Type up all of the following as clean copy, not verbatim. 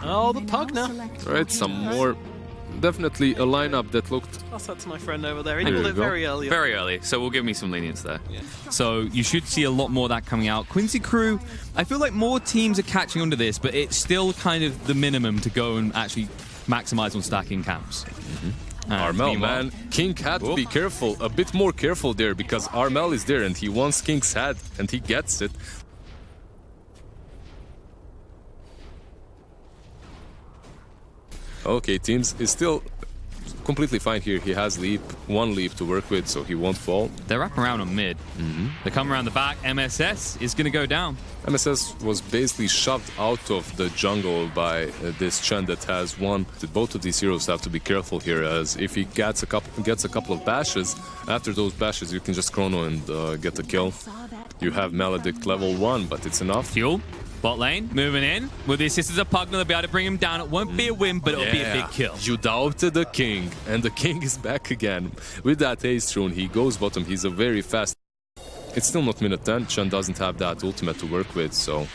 Oh, the Pugner. Right, some more. Definitely a lineup that looked... Pass that to my friend over there. He pulled it very early. Very early, so we'll give me some lenience there. Yeah. So you should see a lot more of that coming out. Quincy crew, I feel like more teams are catching on to this, but it's still kind of the minimum to go and actually maximize on stacking camps. Armel, man, King had to be careful, a bit more careful there, because Armel is there and he wants King's head and he gets it. Okay, Teams is still completely fine here. He has one leap to work with, so he won't fall. They're wrapping around on mid. They come around the back. MSS is going to go down. MSS was basically shoved out of the jungle by this Chen that has one. Both of these heroes have to be careful here, as if he gets a couple of bashes, after those bashes you can just chrono and get a kill. You have Maledict level 1, but it's enough. Fuel. Bot lane, moving in. With the assistance of Pugner, they'll be able to bring him down. It won't be a win, but it'll be a big kill. You doubted the King, and the King is back again. With that Ace rune, he goes bottom. He's a very fast... It's still not minute 10. Chen doesn't have that ultimate to work with, so...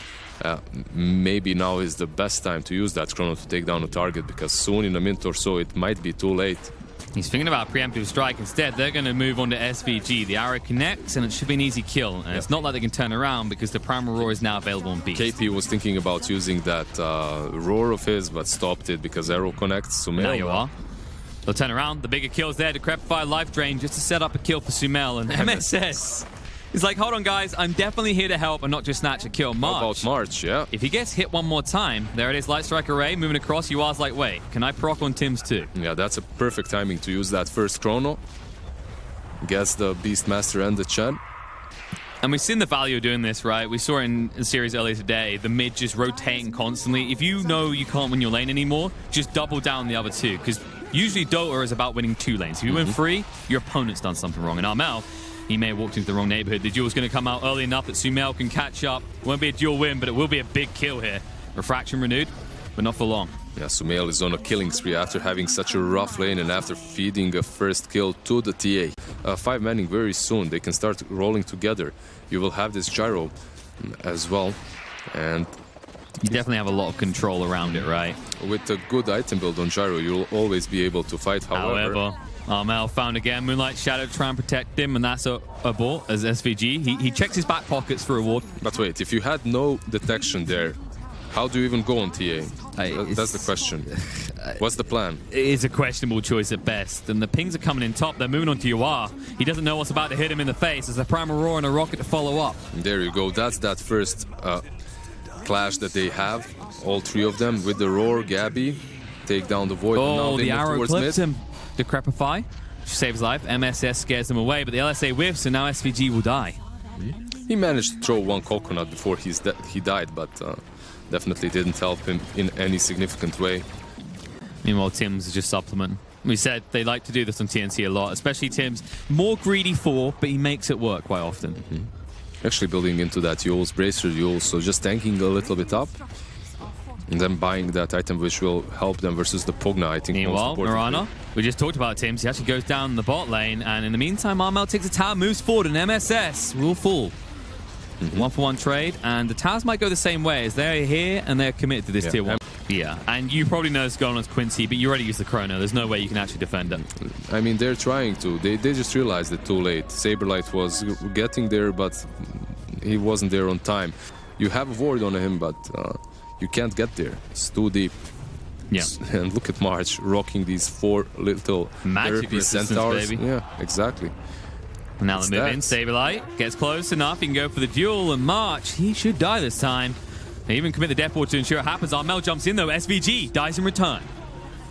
maybe now is the best time to use that chrono to take down a target, because soon in a minute or so it might be too late. He's thinking about preemptive strike. Instead, they're going to move on to SVG. The arrow connects, and it should be an easy kill. And it's not like they can turn around, because the Primal Roar is now available on Beast. KP was thinking about using that roar of his, but stopped it because arrow connects. Sumail. Now you are. They'll turn around. The bigger kill's there. Decrepify, Life Drain, just to set up a kill for Sumail. And MSS is like, hold on, guys. I'm definitely here to help and not just snatch a kill. March. How about March, yeah. If he gets hit one more time, there it is, Light Strike Array, moving across. Yua's like, wait, can I proc on Tim's too? Yeah, that's a perfect timing to use that first chrono. Gets the Beastmaster and the Chen. And we've seen the value of doing this, right? We saw it in a series earlier today, the mid just rotating constantly. If you know you can't win your lane anymore, just double down the other two, because usually Dota is about winning 2 lanes. If you win 3, your opponent's done something wrong. And Armel, he may have walked into the wrong neighborhood. The duel's going to come out early enough that Sumail can catch up. Won't be a duel win, but it will be a big kill here. Refraction renewed, but not for long. Yeah, Sumail is on a killing spree after having such a rough lane and after feeding a first kill to the TA. 5 manning very soon. They can start rolling together. You will have this gyro as well. And you definitely have a lot of control around it, right? With a good item build on gyro, you'll always be able to fight. However, Armel found again. Moonlight Shadow to try and protect him, and that's a ball as SVG. He checks his back pockets for a ward. But wait, if you had no detection there, how do you even go on TA? That's the question. What's the plan? It is a questionable choice at best. And the pings are coming in top. They're moving on to Yua. He doesn't know what's about to hit him in the face. There's a Primal Roar and a Rocket to follow up. And there you go. That's that first clash that they have. All 3 of them with the Roar, Gabby. Take down the Void. Oh, now the arrow clips him. Decrepify. Saves life. MSS scares them away, but the LSA whiffs, and now SVG will die. He managed to throw 1 coconut before he died, but definitely didn't help him in any significant way. Meanwhile, Tim's is just supplement. We said they like to do this on TNC a lot, especially Tim's. More greedy 4, but he makes it work quite often. Actually building into that Yule's Bracer Yule, so just tanking a little bit up. And then buying that item which will help them versus the Pugna, I think. Meanwhile, Mirana, we just talked about Tim's. He actually goes down the bot lane, and in the meantime, Armel takes a tower, moves forward, and MSS will fall. 1-for-1 trade, and the towers might go the same way as they're here and they're committed to this tier 1. Yeah, and you probably know this going on as Quincy, but you already used the chrono. There's no way you can actually defend it. I mean, they're trying to. They just realized it too late. Saberlight was getting there, but he wasn't there on time. You have a ward on him, but you can't get there. It's too deep. Yeah. And look at March rocking these 4 little therapy centaurs. Baby. Yeah, exactly. Now they move in. Saberlight gets close enough. He can go for the duel, and March, he should die this time. They even commit the death ward to ensure it happens. Armel jumps in though. SVG dies in return.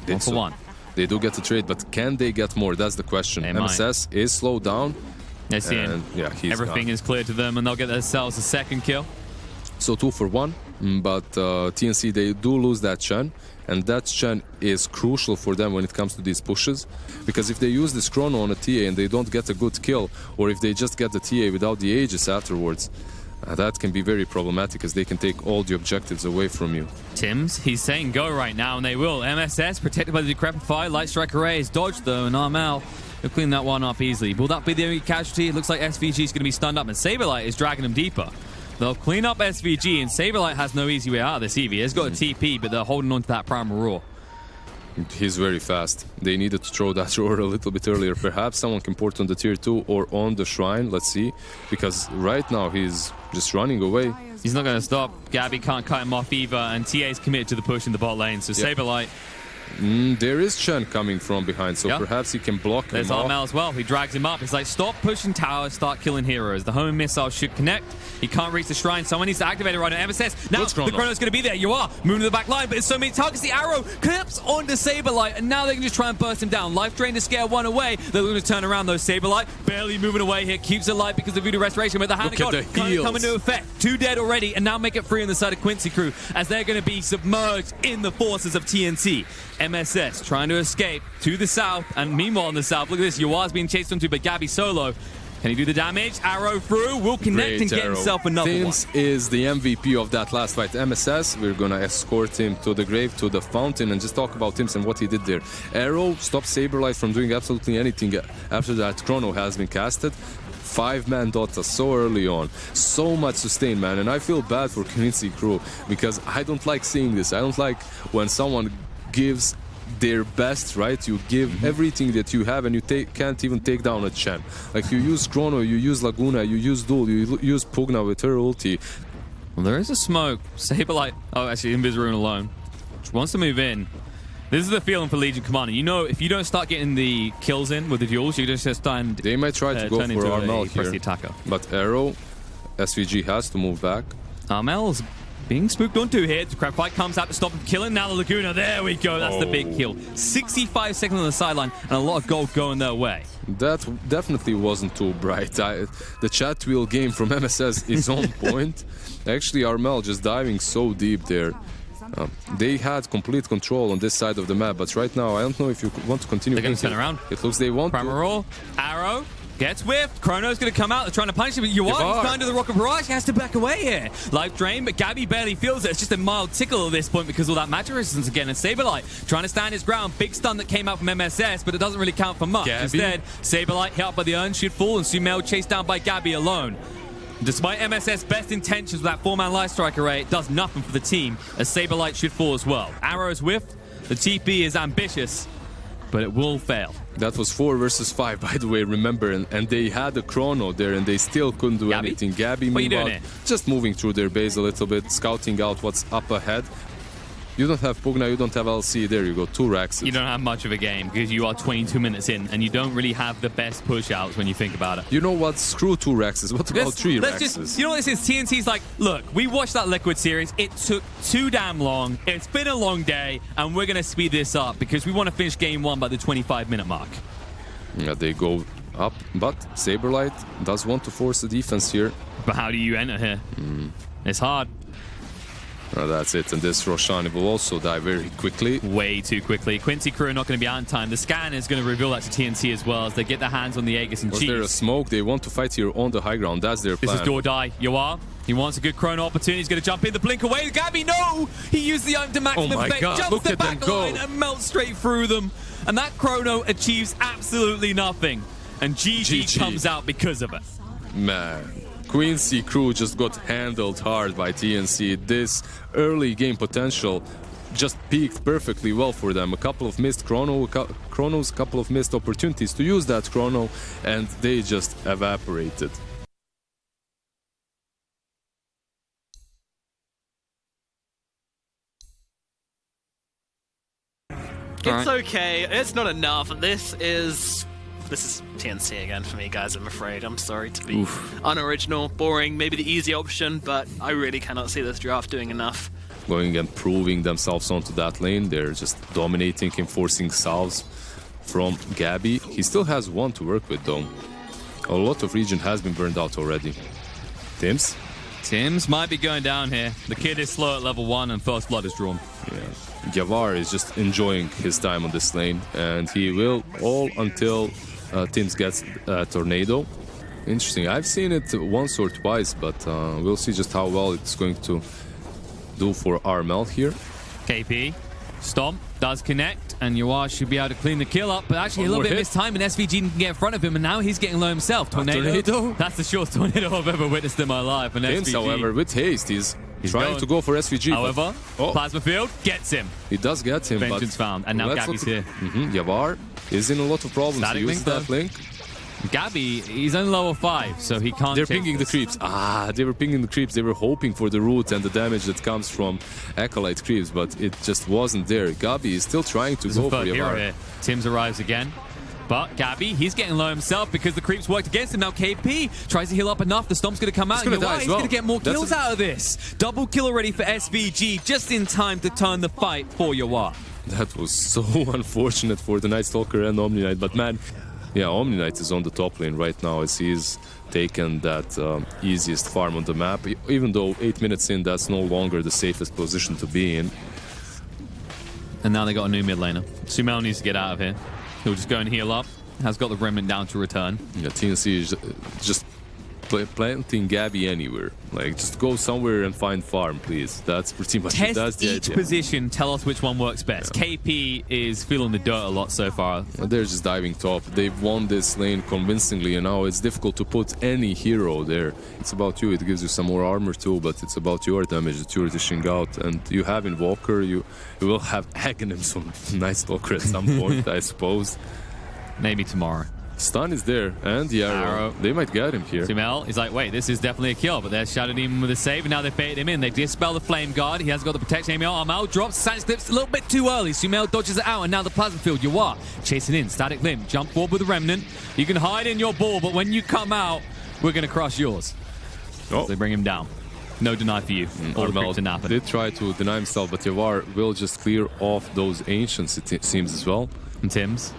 1-for-1. They do get the trade, but can they get more? That's the question. MSS is slowed down. They see him. Yeah, everything is clear to them, and they'll get themselves a 2nd kill. So 2-for-1, but TNC, they do lose that Chen, and that Chen is crucial for them when it comes to these pushes, because if they use this chrono on a TA and they don't get a good kill, or if they just get the TA without the Aegis afterwards, that can be very problematic, as they can take all the objectives away from you. Tim's, he's saying go right now, and they will. MSS, protected by the Decrepify. Light Strike Array is dodged though, and Armel will clean that one up easily. Will that be the only casualty? It looks like SVG is going to be stunned up, and Saberlight is dragging him deeper. They'll clean up SVG, and Saberlight has no easy way out of this Eevee. He's got a TP, but they're holding on to that Primal Roar. He's very fast. They needed to throw that roar a little bit earlier. Perhaps someone can port on the tier 2 or on the shrine. Let's see. Because right now he's just running away. He's not going to stop. Gabby can't cut him off either, and TA's committed to the push in the bot lane. So Saberlight. There is Chen coming from behind, so perhaps he can block him. There's Armel as well. He drags him up. He's like, stop pushing towers, start killing heroes. The homing missile should connect. He can't reach the shrine. Someone needs to activate it right now. MSS. Now the Chrono's going to be there. You are moving to the back line, but there's so many targets. The arrow clips onto Saberlight, and now they can just try and burst him down. Life drain to scare one away. They're going to turn around though. Saberlight barely moving away here. Keeps it alive because of Voodoo Restoration with the hand of God coming into effect. 2 dead already, and now make it 3 on the side of Quincy crew as they're going to be submerged in the forces of TNC. MSS trying to escape to the south, and meanwhile on the south, look at this, Yua's being chased onto by Gabby solo. Can he do the damage? Arrow through, will connect and get himself another Tims one. is the MVP of that last fight. MSS, we're gonna escort him to the grave, to the fountain, and just talk about Tims and what he did there. Arrow stops Saberlight from doing absolutely anything after that Chrono has been casted. 5-man Dota so early on. So much sustain, man, and I feel bad for Quincy crew because I don't like seeing this. I don't like when someone gives their best, right? You give everything that you have and you can't even take down a Chen. Like you use Chrono, you use Laguna, you use Duel, you use Pugna with her ulti. Well, there is a smoke. Saberlight, oh actually Invisrune alone. Wants to move in. This is the feeling for Legion Commander. You know, if you don't start getting the kills in with the duels, you just stand. They might try to go for Armel here, the attacker. But Arrow, SVG has to move back. Armel's being spooked onto here. Crabfight comes out to stop him killing. Now the Laguna, there we go. That's the big kill. 65 seconds on the sideline and a lot of gold going their way. That definitely wasn't too bright. The chat wheel game from MSS is on point. Actually, Armel just diving so deep there. They had complete control on this side of the map, but right now, I don't know if you want to continue. They're going to turn around. It looks they want Primal Roar, Arrow, gets whiffed. Chrono's going to come out. They're trying to punish him, but Yuan is to the Rocket Barrage. He has to back away here. Life drain, but Gabby barely feels it. It's just a mild tickle at this point because of all that magic resistance again. And Saberlight trying to stand his ground. Big stun that came out from MSS, but it doesn't really count for much. Gabby. Instead, Saberlight hit up by the urn should fall, and Sumail chased down by Gabby alone. Despite MSS' best intentions with that 4-man life strike array, it does nothing for the team, as Saberlight should fall as well. Arrow's whiffed. The TP is ambitious, but it will fail. That was 4 versus 5, by the way, remember, and they had a Chrono there and they still couldn't do anything. Gabby, what are you doing here? Just moving through their base a little bit, scouting out what's up ahead. You don't have Pugna, you don't have LC, there you go, 2 racks. You don't have much of a game because you are 22 minutes in and you don't really have the best push-outs when you think about it. You know what, screw 2 racks. What about 3 racks? You know what this is? TNC's like, look, we watched that Liquid series, it took too damn long, it's been a long day, and we're going to speed this up because we want to finish game 1 by the 25-minute mark. Yeah, they go up, but Saberlight does want to force the defense here. But how do you enter here? It's hard. That's it, and this Roshani will also die very quickly. Way too quickly. Quincy crew are not going to be out in time. The scan is going to reveal that to TNC as well as they get their hands on the Aegis and Cheese. Was there a smoke? They want to fight here on the high ground. That's their plan. This is do or die. Yoar, he wants a good Chrono opportunity. He's going to jump in. The blink away. Gabby, no! He used the item to maximum effect. Jumps the back line and melts straight through them. And that Chrono achieves absolutely nothing. And GG comes out because of it. Man. Quincy crew just got handled hard by TNC. This early game potential just peaked perfectly well for them. A couple of missed chronos, a couple of missed opportunities to use that Chrono, and they just evaporated. It's okay. It's not enough. This is TNC again for me, guys, I'm afraid. I'm sorry to be unoriginal, boring, maybe the easy option, but I really cannot see this draft doing enough. Going and proving themselves onto that lane. They're just dominating, enforcing salves from Gabby. He still has 1 to work with, though. A lot of region has been burned out already. Tims? Tims might be going down here. The kid is slow at level 1 and first blood is drawn. Yeah. Yavar is just enjoying his time on this lane, and he will all until Tims gets Tornado. Interesting. I've seen it once or twice, but we'll see just how well it's going to do for Armel here. KP Stomp does connect, and Yawar should be able to clean the kill up, but actually a little bit of mistime, and SVG didn't get in front of him, and now he's getting low himself. Tornado? That's the shortest tornado I've ever witnessed in my life. And James, SVG, however, with haste, he's trying to go for SVG. However, Plasma Field gets him. He does get him, Vengeance found, and now Gabby's here. Yawar is in a lot of problems. Static He used link, that link. Gabby, he's only level 5, so he can't. They're pinging the creeps. They were pinging the creeps. They were hoping for the root and the damage that comes from Acolyte creeps, but it just wasn't there. Gabby is still trying to go for Yawar. Here. Tims arrives again. But Gabby, he's getting low himself because the creeps worked against him. Now KP tries to heal up enough. The Stomp's going to come out. He's going to get more kills out of this. Double kill already for SVG, just in time to turn the fight for Yawar. That was so unfortunate for the Night Stalker and Omni Knight, but man, yeah, Omni Knight is on the top lane right now as he's taken that easiest farm on the map. Even though 8 minutes in, that's no longer the safest position to be in. And now they got a new mid laner. Sumail needs to get out of here. He'll just go and heal up. Has got the Remnant down to return. Yeah, TNC is just planting Gabby anywhere. Like, just go somewhere and find farm, please. That's pretty much it. That's the each idea. position, tell us which one works best. Yeah. KP is feeling the dirt a lot so far. They're just diving top. They've won this lane convincingly, and now it's difficult to put any hero there. It's about you. It gives you some more armor too, but it's about your damage that you're dishing out. And you have Invoker, you will have Aghanims on Night Stalker at some point, I suppose. Maybe tomorrow. Stun is there, and the arrow. They might get him here. Sumail is like, wait, this is definitely a kill, but they're Shadow Demon with a save, and now they've baited him in. They dispel the Flame Guard. He has got the protection. Armal drops, Silence Clips a little bit too early. Sumail dodges it out, and now the Plasma Field. Yawar chasing in. Static Limb, jump forward with the Remnant. You can hide in your ball, but when you come out, we're going to crush yours. Oh. They bring him down. No deny for you. All the creeps are napping. Did try to deny himself, but Yawar will just clear off those Ancients, it seems, as well. And Tims,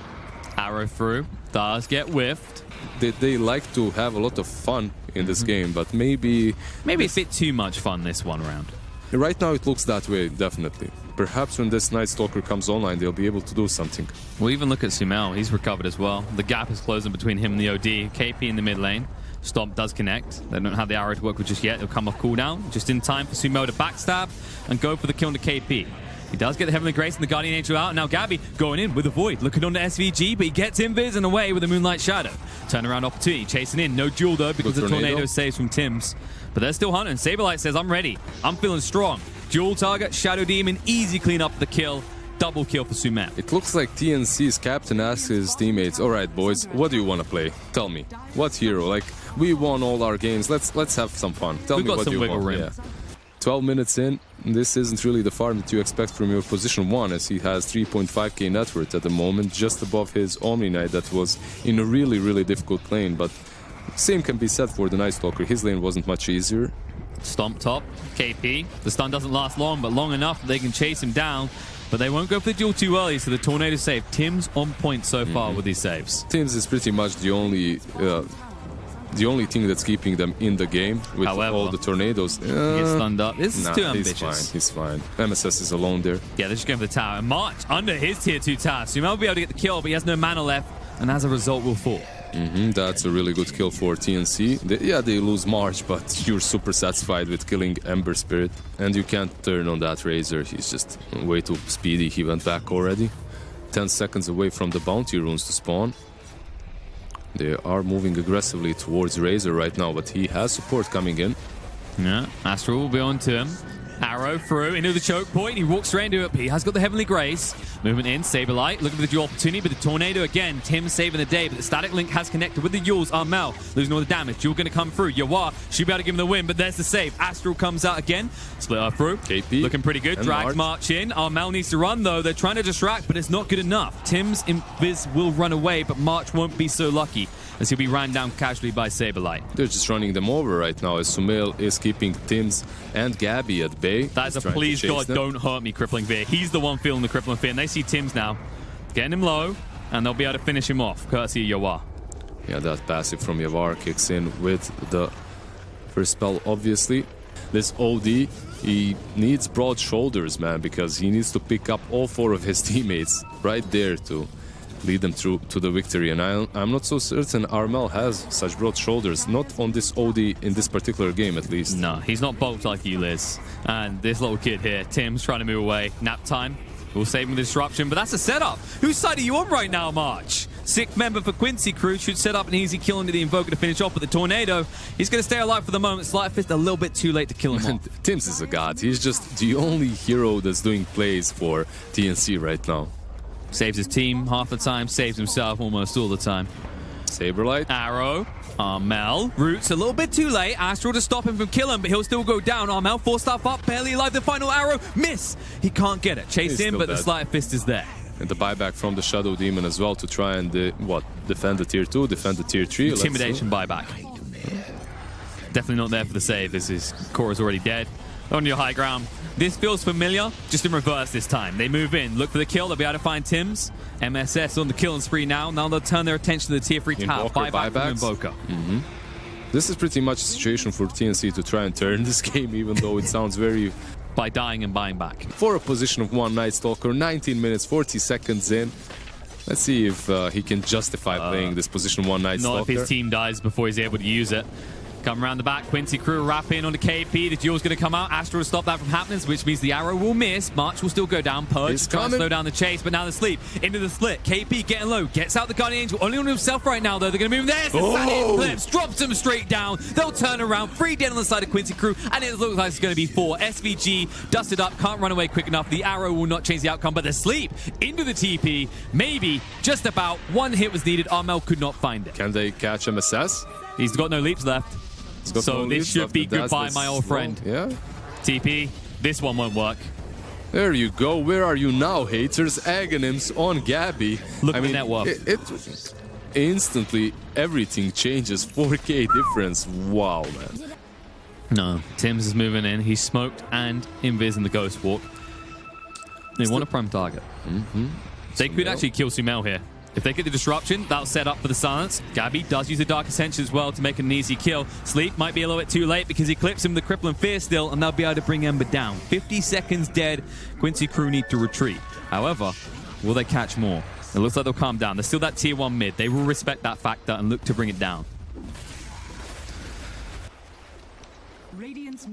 arrow through, does get whiffed. They like to have a lot of fun in this game, but maybe a bit too much fun this one round. Right now it looks that way, definitely. Perhaps when this Night Stalker comes online, they'll be able to do something. We'll even look at Sumail. He's recovered as well. The gap is closing between him and the OD. KP in the mid lane. Stomp does connect. They don't have the arrow to work with just yet. It'll come off cooldown. Just in time for Sumail to backstab and go for the kill into KP. He does get the Heavenly Grace and the Guardian Angel out. Now Gabby going in with a Void. Looking on the SVG, but he gets Invis and away with the Moonlight Shadow. Turnaround opportunity. Chasing in. No duel though because the tornado saves from Tims. But they're still hunting. Saberlight says, I'm ready. I'm feeling strong. Dual target. Shadow Demon. Easy clean up for the kill. Double kill for Sumail. It looks like TNC's captain asked his teammates, all right, boys, what do you want to play? Tell me. What hero? Like, we won all our games. Let's have some fun. Tell me what you want. Yeah. 12 minutes in, this isn't really the farm that you expect from your position 1, as he has 3.5k net worth at the moment, just above his Omni Knight that was in a really, really difficult lane. But same can be said for the Night Stalker. His lane wasn't much easier. Stomp top, KP. The stun doesn't last long, but long enough that they can chase him down. But they won't go for the duel too early, so the tornado save. Tims on point so far with these saves. Tims is pretty much the only thing that's keeping them in the game with all the tornadoes. He gets stunned up. This is too ambitious. He's fine. MSS is alone there. Yeah, they're just going for the tower. And March under his tier 2 tower. Sumail will be able to get the kill, but he has no mana left, and as a result will fall. That's a really good kill for TNC. They lose March, but you're super satisfied with killing Ember Spirit. And you can't turn on that Razor. He's just way too speedy. He went back already. 10 seconds away from the bounty runes to spawn. They are moving aggressively towards Razor right now, but he has support coming in. Yeah, Astral will be on to him. Arrow through into the choke point. He walks straight into it. He has got the Heavenly Grace. Movement in. Saberlight looking for the duel opportunity, but the tornado again. Tim saving the day, but the Static Link has connected with the Yules. Armel losing all the damage. Duel going to come through. Yawar should be able to give him the win, but there's the save. Astral comes out again. Split her through. KP looking pretty good. Drags March in. Armel needs to run though. They're trying to distract, but it's not good enough. Tim's Invis will run away, but March won't be so lucky, as he'll be ran down casually by Saberlight. They're just running them over right now, as Sumail is keeping Tims and Gabby at bay. That is a please God don't hurt me crippling fear. He's the one feeling the crippling fear, and they see Tims now getting him low, and they'll be able to finish him off courtesy of Yawar. Yeah, that passive from Yawar kicks in with the first spell, obviously. This OD, he needs broad shoulders, man, because he needs to pick up all 4 of his teammates right there to lead them through to the victory. And I'm not so certain Armel has such broad shoulders, not on this OD in this particular game at least. No, he's not bulked like you, Liz. And this little kid here, Tim's trying to move away. Nap time. We'll save him the disruption, but that's a setup. Whose side are you on right now, March? Sixth member for Quincy crew should set up an easy kill into the Invoker to finish off with the Tornado. He's going to stay alive for the moment. Sleight Fist a little bit too late to kill him off. Tims is a god. He's just the only hero that's doing plays for TNC right now. Saves his team half the time, saves himself almost all the time. Saberlight. Arrow. Armel. Roots a little bit too late. Astral to stop him from killing him, but he'll still go down. Armel, 4-star up, barely alive. The final arrow. Miss. He can't get it. Chase He's in, but dead. the Sleight Fist is there. And the buyback from the Shadow Demon as well to try and, defend the tier 2, defend the tier 3. Intimidation buyback. Definitely not there for the save. This is Cora's already dead. On your high ground. This feels familiar, just in reverse this time. They move in, look for the kill. They'll be able to find Tims. MSS on the killing spree now. Now they'll turn their attention to the tier 3 tower. Buyback from Invoker. This is pretty much a situation for TNC to try and turn this game, even though it sounds very... By dying and buying back. For a position of 1 Night Stalker, 19 minutes, 40 seconds in. Let's see if he can justify playing this position 1 Night Stalker. Not if his team dies before he's able to use it. Come around the back, Quincy crew wrap in on the KP. The duel's going to come out. Astro will stop that from happening, which means the arrow will miss. March will still go down. Purge trying to slow down the chase, but now the sleep. Into the split. KP getting low. Gets out the Guardian Angel. Only on himself right now, though. They're going to move him. There's the Sanic Clips. Drops him straight down. They'll turn around. 3 dead on the side of Quincy crew, and it looks like it's going to be 4. SVG dusted up. Can't run away quick enough. The arrow will not change the outcome, but the sleep into the TP. Maybe. Just about. 1 hit was needed. Armel could not find it. Can they catch MSS? He's got no leaps left. So this should be goodbye, my old friend. Yeah. TP, this one won't work. There you go. Where are you now, haters? Agonyms on Gabby. Look at the net worth. It instantly, everything changes. 4K difference. Wow, man. No, Tims is moving in. He's smoked and invis in the Ghost Walk. They want a prime target. They could actually kill Sumail here. If they get the disruption, that'll set up for the silence. Gabby does use the Dark Ascension as well to make an easy kill. Sleep might be a little bit too late because he clips him with the Crippling Fear still, and they'll be able to bring Ember down. 50 seconds dead. Quincy crew need to retreat. However, will they catch more? It looks like they'll calm down. They're still that tier 1 mid. They will respect that factor and look to bring it down.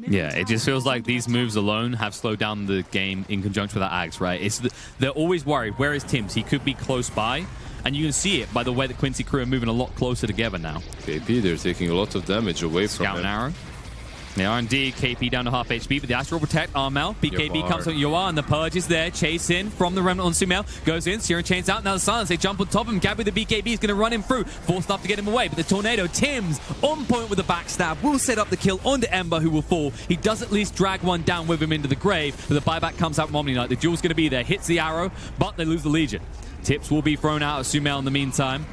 Yeah, it just feels like these moves alone have slowed down the game in conjunction with that Ags, right? They're always worried. Where is Tims? He could be close by. And you can see it by the way that Quincy crew are moving a lot closer together now. KP, they're taking a lot of damage away from him. Scout and arrow. They are indeed. KP down to half HP, but the Astral protect. Armel. BKB comes from Yoar, and the Purge is there. Chase in from the Remnant on Sumail. Goes in. Searing chains out. Now the silence. They jump on top of him. Gabby, the BKB, is going to run him through. Forced up to get him away, but the Tornado. Tims on point with the backstab. Will set up the kill onto Ember, who will fall. He does at least drag one down with him into the grave, but the buyback comes out from Omni Knight. The duel's going to be there. Hits the arrow, but they lose the Legion. Tips will be thrown out of Sumail in the meantime,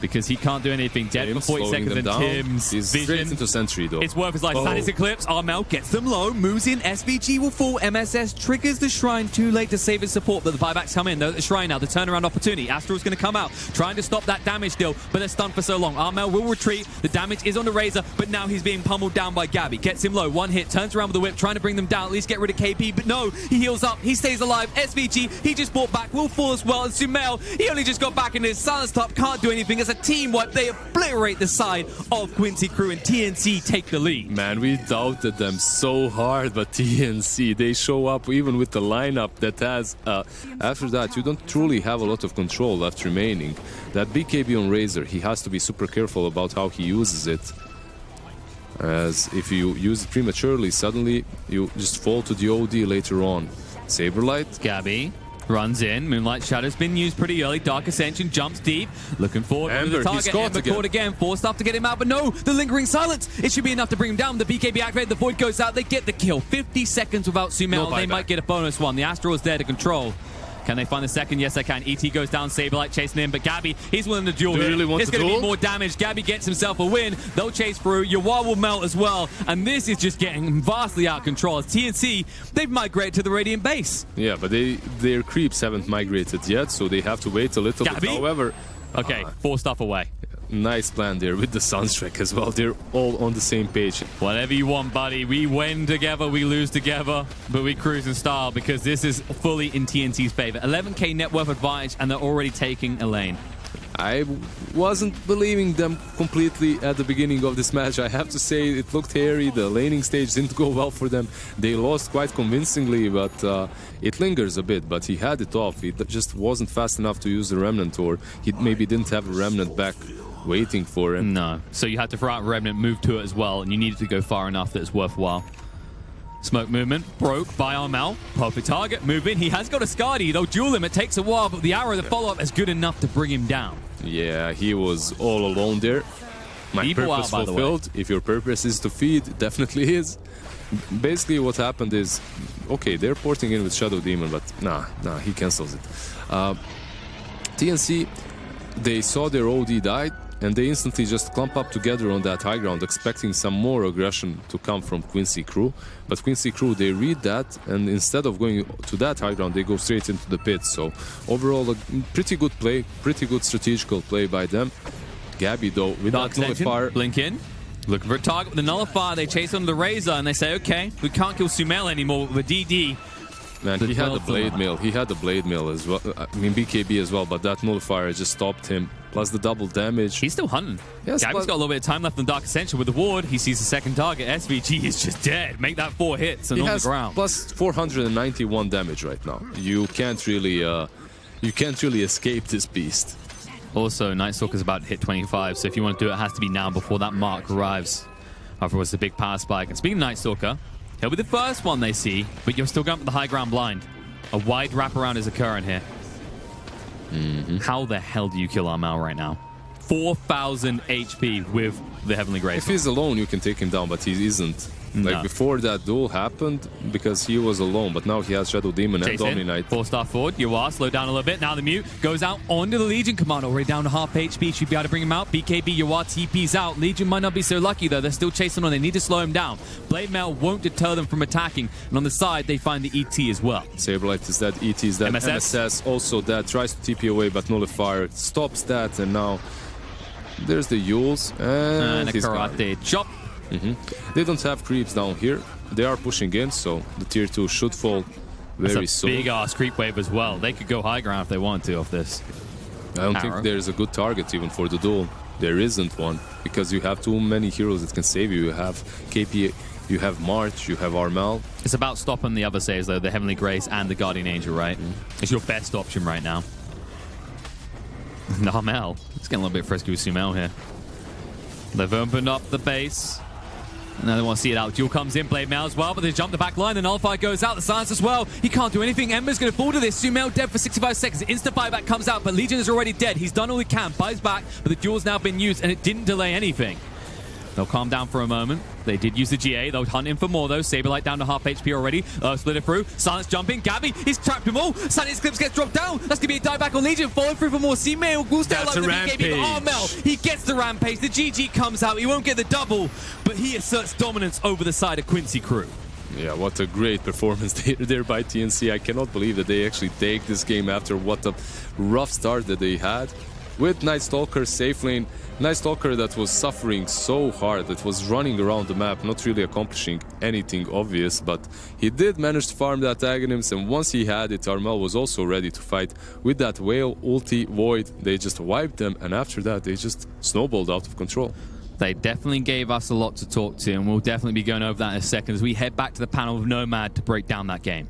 because he can't do anything. Dead for 40 seconds, and Tim's vision. Into Sentry, though. It's worth his life. Status Eclipse. Armel gets them low, moves in. SVG will fall. MSS triggers the Shrine. Too late to save his support, but the buybacks come in. They're at the Shrine now. The turnaround opportunity. Astral's going to come out, trying to stop that damage still, but they're stunned for so long. Armel will retreat. The damage is on the Razor, but now he's being pummeled down by Gabby. Gets him low. 1 hit. Turns around with the whip, trying to bring them down. At least get rid of KP, but no. He heals up. He stays alive. SVG, he just bought back. Will fall as well. And Sumail, he only just got back in his silence top. Can't do anything. It's a team wipe. They obliterate the side of Quincy crew, and TNC take the lead. Man, we doubted them so hard, but TNC, they show up even with the lineup that has... after that, you don't truly have a lot of control left remaining. That BKB on Razor, he has to be super careful about how he uses it. As if you use it prematurely, suddenly you just fall to the OD later on. Saberlight. Gabby runs in. Moonlight Shadow's been used pretty early. Dark Ascension jumps deep. Looking forward to the target. Ember caught again. Forced up to get him out, but no. The lingering silence. It should be enough to bring him down. The BKB activated. The Void goes out. They get the kill. 50 seconds without Sumail. They might get a bonus one. The Astral is there to control. Can they find the second? Yes, they can. ET goes down. Saberlight chasing him, but Gabby, he's willing to duel. It's going to be more damage. Gabby gets himself a win. They'll chase through. Yawar will melt as well, and this is just getting vastly out of control. As TNC, they've migrated to the Radiant base. Yeah, but their creeps haven't migrated yet, so they have to wait a little bit. However... Okay, 4 stuff away. Nice plan there with the Sunstrike as well. They're all on the same page. Whatever you want, buddy. We win together, we lose together, but we cruise in style because this is fully in TNC's favor. 11k net worth advantage, and they're already taking a lane. I wasn't believing them completely at the beginning of this match. I have to say it looked hairy. The laning stage didn't go well for them. They lost quite convincingly, but it lingers a bit. But he had it off. He just wasn't fast enough to use the Remnant, or he maybe didn't have a Remnant back waiting for him. No. So you had to throw out Remnant, move to it as well, and you needed to go far enough that it's worthwhile. Smoke movement broke by Armel. Perfect target. Move in. He has got a Skadi. They'll duel him. It takes a while, but the arrow, the follow-up is good enough to bring him down. Yeah, he was all alone there. My People purpose out, by the way. fulfilled. If your purpose is to feed, it definitely is. Basically, what happened is, okay, they're porting in with Shadow Demon, but nah, he cancels it. TNC, they saw their OD died, and they instantly just clump up together on that high ground, expecting some more aggression to come from Quincy crew. But Quincy crew, they read that, and instead of going to that high ground, they go straight into the pit. So overall, a pretty good play, pretty good strategical play by them. Gabby, though, with Dark that nullifier, blink in. Looking for a target with the nullifier. They chase on the Razor, and they say, okay, we can't kill Sumail anymore with DD. man, he had the blade mill. He had the blade mill as well. I mean, BKB as well, but that nullifier just stopped him. Plus the double damage. He's still hunting. Yes, Gabby's got a little bit of time left on Dark Ascension with the ward. He sees the second target. SVG is just dead. Make that 4 hits and he on has the ground. plus 491 damage right now. You can't really escape this beast. Also, Night Stalker's about to hit 25, so if you want to do it, it has to be now before that mark arrives. Otherwise, the big power spike. And speaking of Night Stalker, he'll be the first one they see, but you're still going for the high ground blind. A wide wraparound is occurring here. How the hell do you kill Armel right now? 4,000 HP with the Heavenly Grace. If he's alone, you can take him down, but he isn't. Like No. before that duel happened, because he was alone, but now he has Shadow Demon and Chase in. Dominite. 4-star forward. You are slow down a little bit. Now the mute goes out onto the Legion command. Already down to half HP. Should be able to bring him out. BKB, you are TP's out. Legion might not be so lucky though. They're still chasing on. They need to slow him down. Blade Mail won't deter them from attacking. And on the side, they find the ET as well. Saberlight is dead, ET is dead, MSS also dead, tries to TP away, but Nullifier stops that, and now there's the Yules, and a he's gone. karate chop. They don't have creeps down here. They are pushing in, so the tier 2 should fall very It's a soon. big ass creep wave as well. They could go high ground if they want to off this. I don't Arrow. think there's a good target even for the duel. There isn't one, because you have too many heroes that can save you. You have KP, you have March, you have Armel. It's about stopping the other saves though, the Heavenly Grace and the Guardian Angel, right? It's your best option right now. Armel. It's getting a little bit frisky with Sumail here. They've opened up the base. Now they want to see it out. Duel comes in, Blade Mail as well, but they jump the back line. The Nullifier goes out, the silence as well. He can't do anything. Ember's going to fall to this. Sumail dead for 65 seconds. Instant buyback comes out, but Legion is already dead. He's done all he can. Buys back, but the duel's now been used, and it didn't delay anything. They'll calm down for a moment. They did use the GA. They'll hunt in for more, though. Saberlight down to half HP already. Split it through. Silence jumping. Gabby, he's trapped them all. Silence Clips gets dropped down. That's going to be a dieback on Legion. Falling through for more. Sumail will stay alive with the BKB. Armel, he gets the rampage. The GG comes out. He won't get the double, but he asserts dominance over the side of Quincy crew. Yeah, what a great performance there by TNC. I cannot believe that they actually take this game after what a rough start that they had. With Night Stalker safe lane, Night Stalker that was suffering so hard, that was running around the map, not really accomplishing anything obvious, but he did manage to farm that Aghanims, and once he had it, Armel was also ready to fight. With that Whale, ulti, Void, they just wiped them, and after that, they just snowballed out of control. They definitely gave us a lot to talk to, and we'll definitely be going over that in a second as we head back to the panel of Nomad to break down that game.